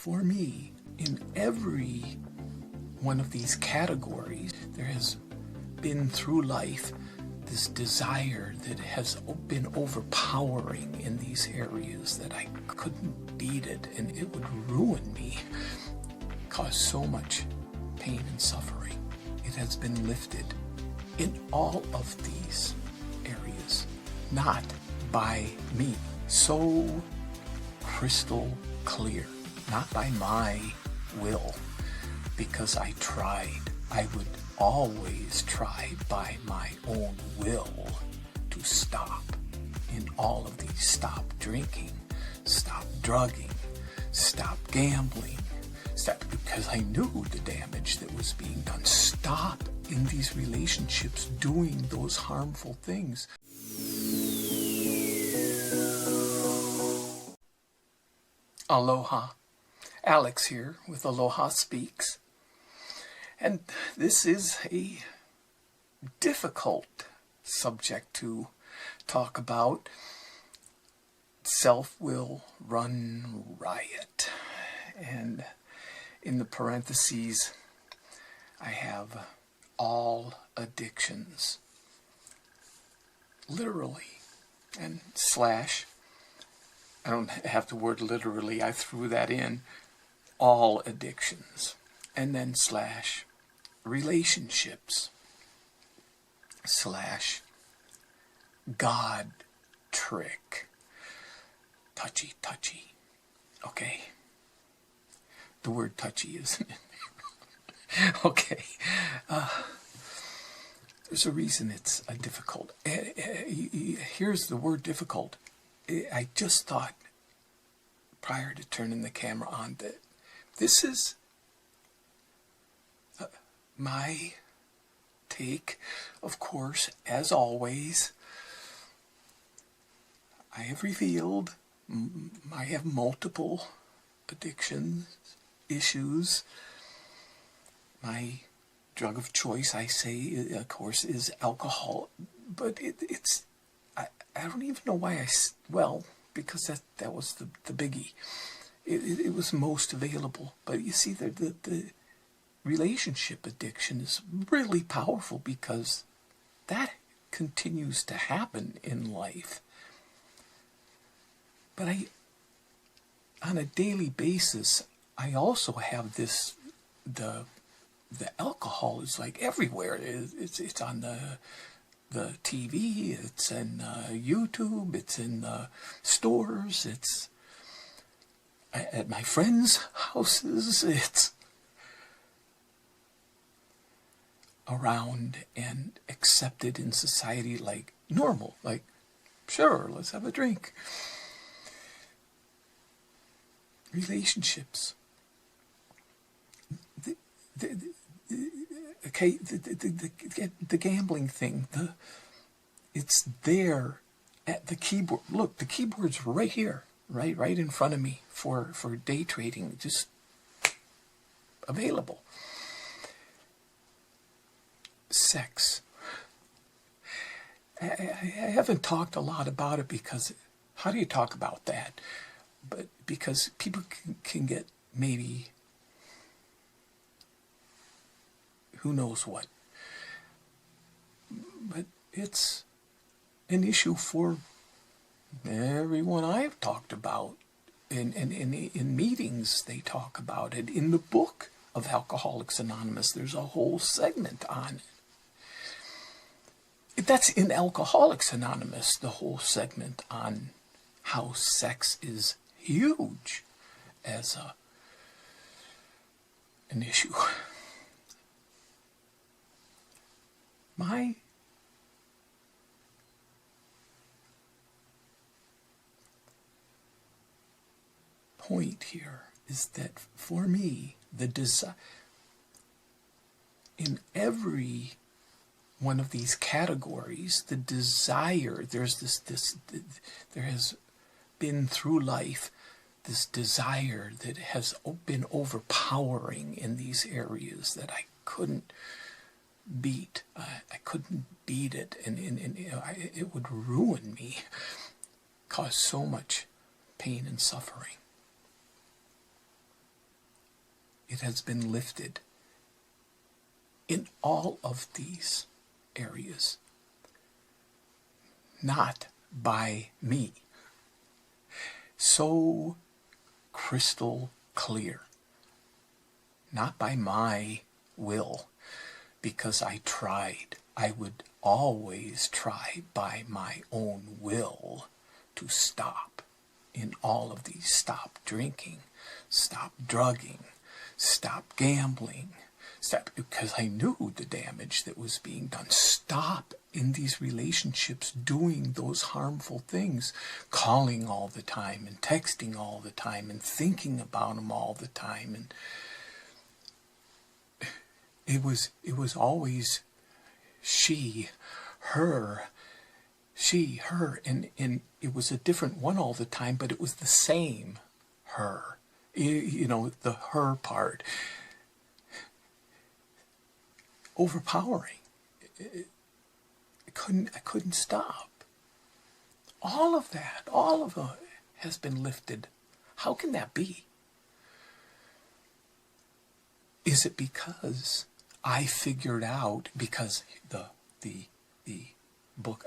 for me, in every one of these categories, there has been through life this desire that has been overpowering in these areas that I couldn't beat it, and it would ruin me, cause so much pain and suffering. It has been lifted in all of these areas, not by me. So crystal clear, not by my will, because I tried. I would always try by my own will to stop in all of these. Stop drinking, stop drugging, stop gambling, stop, because I knew the damage that was being done. Stop in these relationships doing those harmful things. Aloha. Alex here with Aloha Speaks. And this is a difficult subject to talk about. Self will run riot. And in the parentheses, I have all addictions. Literally. And slash, I don't have the word literally, I threw that in, all addictions. And then slash relationships, slash God trick, touchy. Okay, the word touchy isn't it? Okay, there's a reason it's a difficult. Here's the word difficult. I just thought prior to turning the camera on that this is my take. Of course, as always, I have revealed I have multiple addictions, issues. My drug of choice, I say, of course, is alcohol. But it's, I don't even know why because that was the biggie. It was most available. But you see, the relationship addiction is really powerful because that continues to happen in life. But on a daily basis, I also have this, the alcohol is like everywhere. It's on the TV, it's in YouTube, it's in stores, it's at my friends' houses, it's around and accepted in society like normal, like, sure, let's have a drink. Relationships. The gambling thing, it's there at the keyboard. Look, the keyboard's right here, right in front of me for day trading, just available. Sex. I haven't talked a lot about it because how do you talk about that? But because people can get maybe who knows what. But it's an issue for everyone I've talked about. In meetings, they talk about it. In the book of Alcoholics Anonymous, there's a whole segment on it. That's in Alcoholics Anonymous, the whole segment on how sex is huge as an issue. My point here is that for me, the desire in every one of these categories, the desire, there has been through life this desire that has been overpowering in these areas that I couldn't beat. I couldn't beat it, and it would ruin me, cause so much pain and suffering. It has been lifted in all of these areas. Not by me. So crystal clear. Not by my will, because I tried. I would always try by my own will to stop in all of these. Stop drinking, stop drugging, stop gambling, stop, because I knew the damage that was being done. Stop in these relationships doing those harmful things, calling all the time and texting all the time and thinking about them all the time. And it was always she, her, and it was a different one all the time, but it was the same her. You know, the her part. Overpowering. I couldn't stop. All of it has been lifted. How can that be? Is it because I figured out, because the book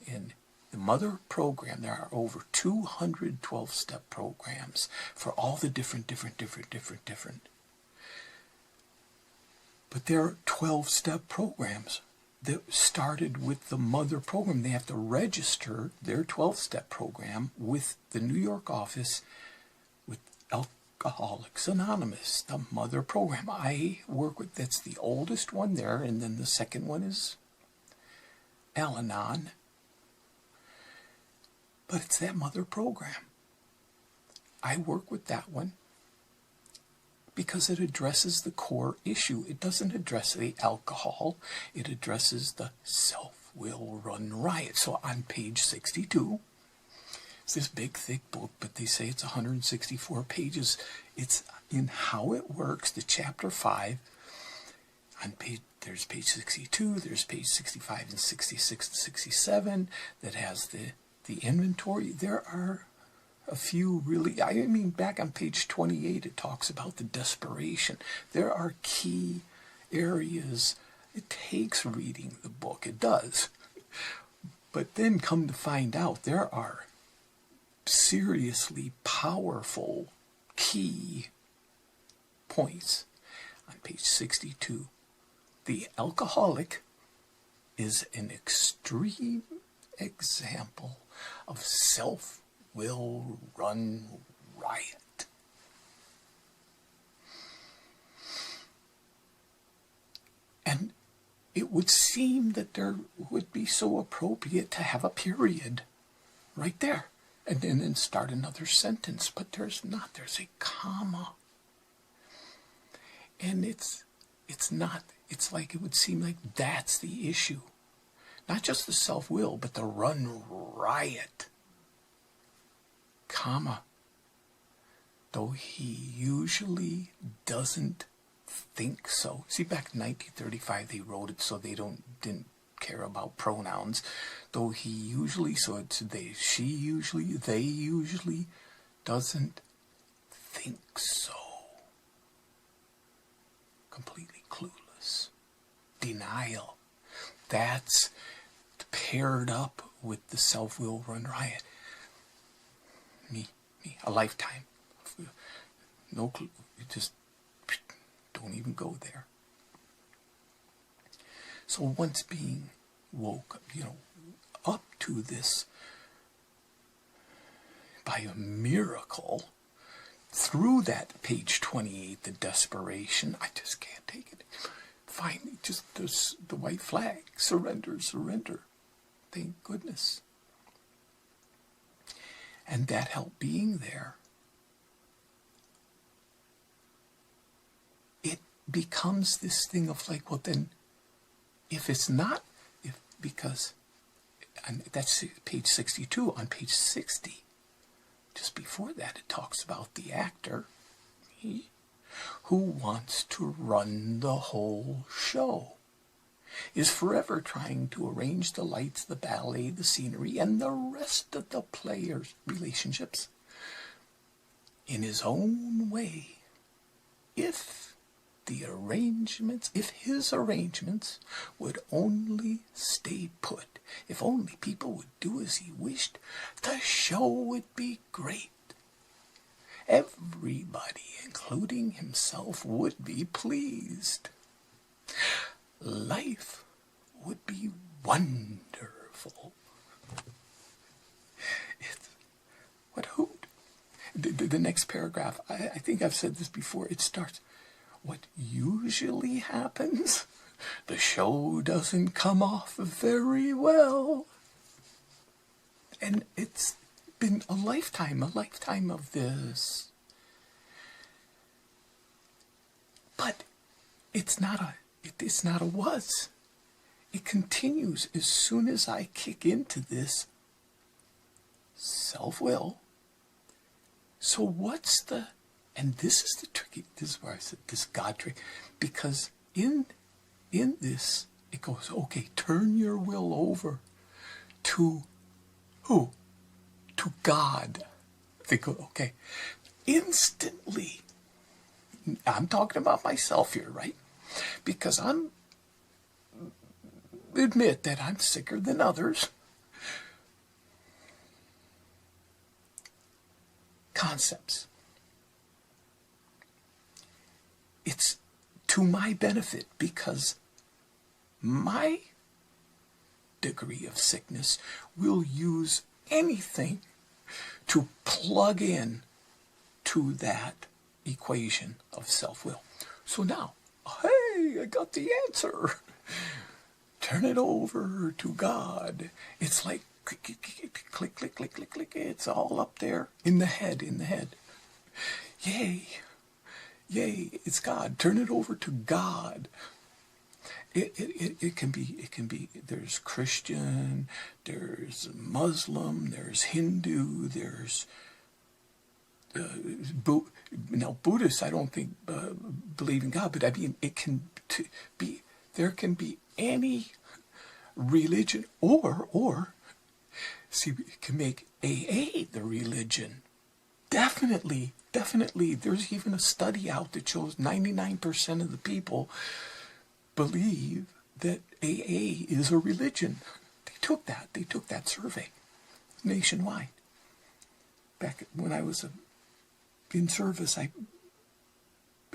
in the Mother program, there are over 200 12-step programs for all the different. But there are 12-step programs that started with the Mother program. They have to register their 12-step program with the New York office with Alcoholics Anonymous, the Mother program. I work with, that's the oldest one there, and then the second one is Al-Anon. But it's that Mother program. I work with that one because it addresses the core issue. It doesn't address the alcohol. It addresses the self-will run riot. So on page 62, it's this big, thick book, but they say it's 164 pages. It's in how it works, the chapter 5. There's page 62, there's page 65 and 66 and 67 that has the inventory. There are a few really, I mean, back on page 28, it talks about the desperation. There are key areas. It takes reading the book. It does. But then come to find out, there are seriously powerful key points on page 62. The alcoholic is an extreme example of self-will run riot. And it would seem that there would be so appropriate to have a period right there and then start another sentence, but there's not. There's a comma. And it's not. It's like it would seem like that's the issue. Not just the self-will, but the run riot. Comma. Though he usually doesn't think so. See, back in 1935, they wrote it so they didn't care about pronouns. Though he usually, so it's they usually doesn't think so. Completely clueless. Denial. That's paired up with the self-will run riot. Me, a lifetime. No clue. You just don't even go there. So once being woke, up to this by a miracle, through that page 28, the desperation, I just can't take it. Finally, just the white flag, surrender. Thank goodness. And that help being there, it becomes this thing of like, well then, because, and that's page 62, on page 60, just before that, it talks about the actor, me, who wants to run the whole show, is forever trying to arrange the lights, the ballet, the scenery, and the rest of the players' relationships in his own way, if if his arrangements would only stay put, if only people would do as he wished, the show would be great. Everybody, including himself, would be pleased. Life would be wonderful. What a hoot. The next paragraph, I think I've said this before, it starts, what usually happens? The show doesn't come off very well. And it's been a lifetime of this. But it's not a was. It continues as soon as I kick into this self-will. So what's the, and this is the tricky, this is where I said this God trick, because in this, it goes, okay, turn your will over to who? To God. They go, okay, instantly, I'm talking about myself here, right? Because admit that I'm sicker than others. Concepts. It's to my benefit because my degree of sickness will use anything to plug in to that equation of self-will. So now, hey, I got the answer. Turn it over to God. It's like click, click, click, click, click, click. It's all up there in the head, Yay, it's God. Turn it over to God. It can be, there's Christian, there's Muslim, there's Hindu, there's, now Buddhists, I don't think believe in God, but I mean, there can be any religion, or see, it can make AA the religion. Definitely, there's even a study out that shows 99% of the people believe that AA is a religion. They took that survey nationwide. Back when I was in service, I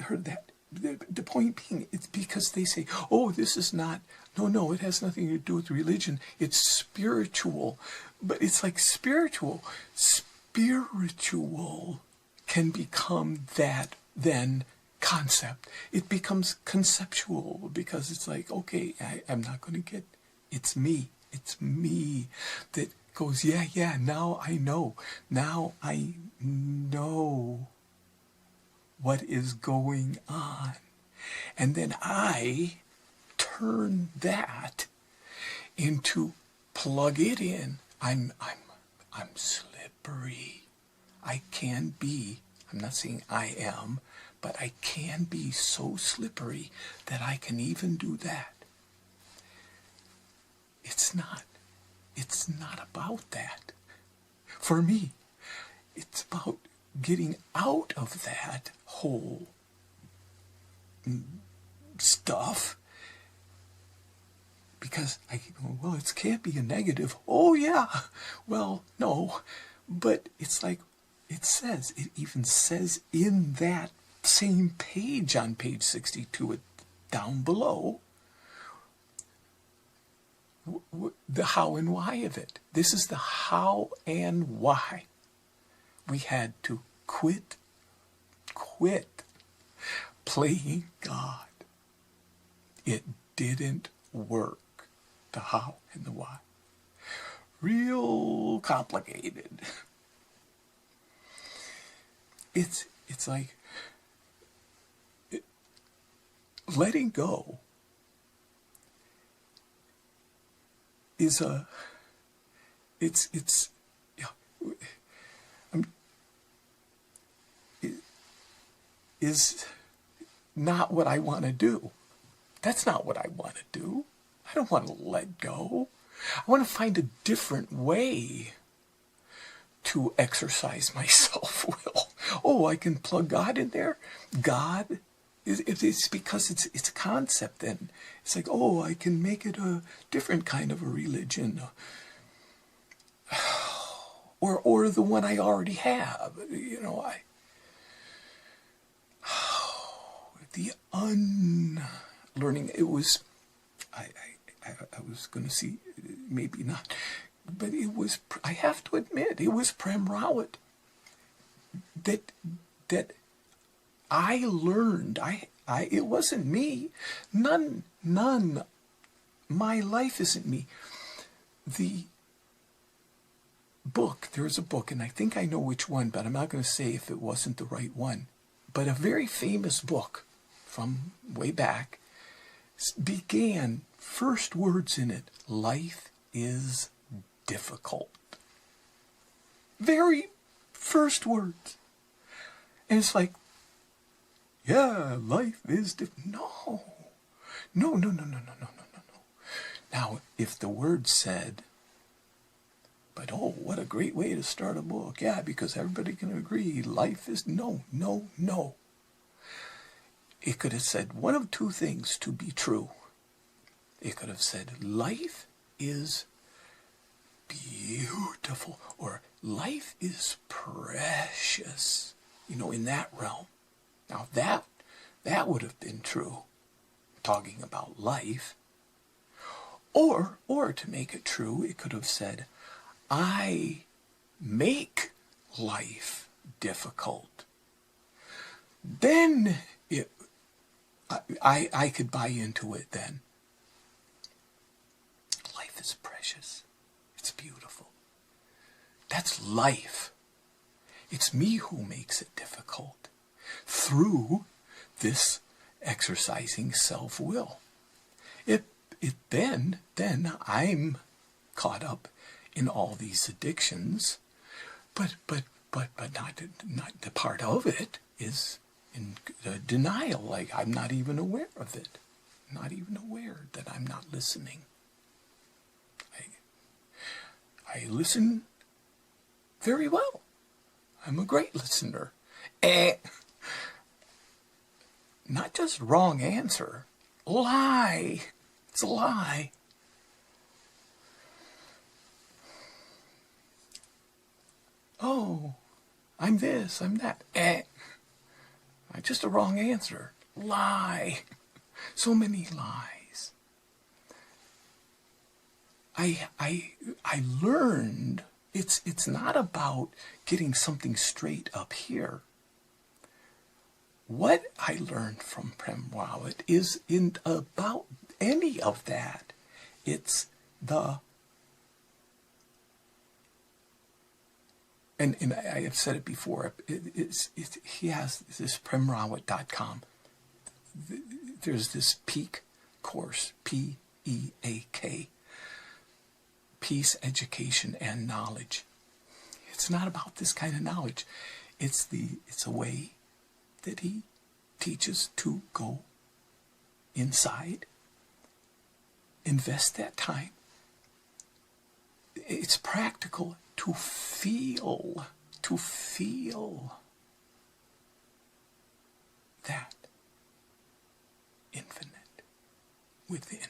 heard that. The point being, it's because they say, oh, this is not, no, it has nothing to do with religion. It's spiritual. But it's like spiritual can become that then concept. It becomes conceptual because it's like, okay, I'm not going to get, it's me that goes, yeah, now I know what is going on. And then I turn that into plug it in. I'm slippery. I can be, I'm not saying I am, but I can be so slippery that I can even do that. It's not about that. For me, it's about getting out of that whole stuff, because I keep going, well, it can't be a negative. Oh yeah, well, no, but it's like it even says in that same page, on page 62, down below, the how and why of it. This is the how and why. We had to quit playing God. It didn't work. The how and the why. Real complicated. It's like letting go is is not what I want to do. That's not what I want to do. I don't want to let go. I want to find a different way to exercise my self-will. Oh, I can plug God in there. God It's because it's a concept, and it's like, oh, I can make it a different kind of a religion, or the one I already have. The unlearning. It was, I was going to see, maybe not, but it was. I have to admit, it was Prem Rawat that I learned. It wasn't me. None. My life isn't me. The book, there's a book, and I think I know which one, but I'm not going to say if it wasn't the right one. But a very famous book from way back began, first words in it, life is difficult. Very first words. And it's like, yeah, life is difficult. No. Now, if the word said, but oh, what a great way to start a book. Yeah, because everybody can agree life is no. It could have said one of two things to be true. It could have said life is beautiful, or life is precious, in that realm. Now that would have been true, talking about life. Or to make it true, it could have said, I make life difficult. Then I could buy into it then. Life is precious. It's beautiful. That's life. It's me who makes it difficult through this exercising self-will. Then I'm caught up in all these addictions, but not the part of it is in denial. Like I'm not even aware of it, not even aware that I'm not listening. I listen very well. I'm a great listener. Not just wrong answer, lie. It's a lie. Oh, I'm this, I'm that. Just a wrong answer. Lie. So many lies. I learned it's not about getting something straight up here. What I learned from Prem Rawat is in about any of that. It's the, and I have said it before, he has this premrawat.com. There's this PEAK course, P-E-A-K, Peace, Education, and Knowledge. It's not about this kind of knowledge. It's a way that he teaches to go inside, invest that time. It's practical to feel that infinite within.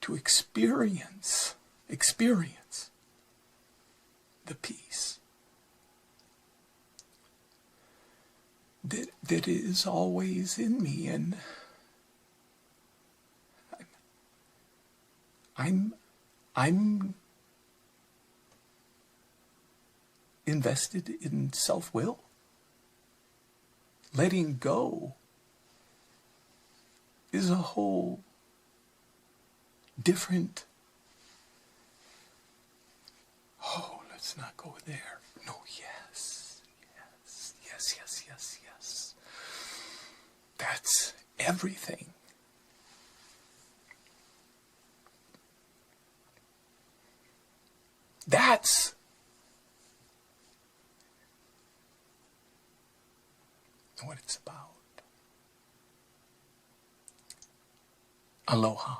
To experience the peace that is always in me, and I'm invested in self-will. Letting go is a whole different. Oh, let's not go there. No, yes. That's everything. That's what it's about. Aloha.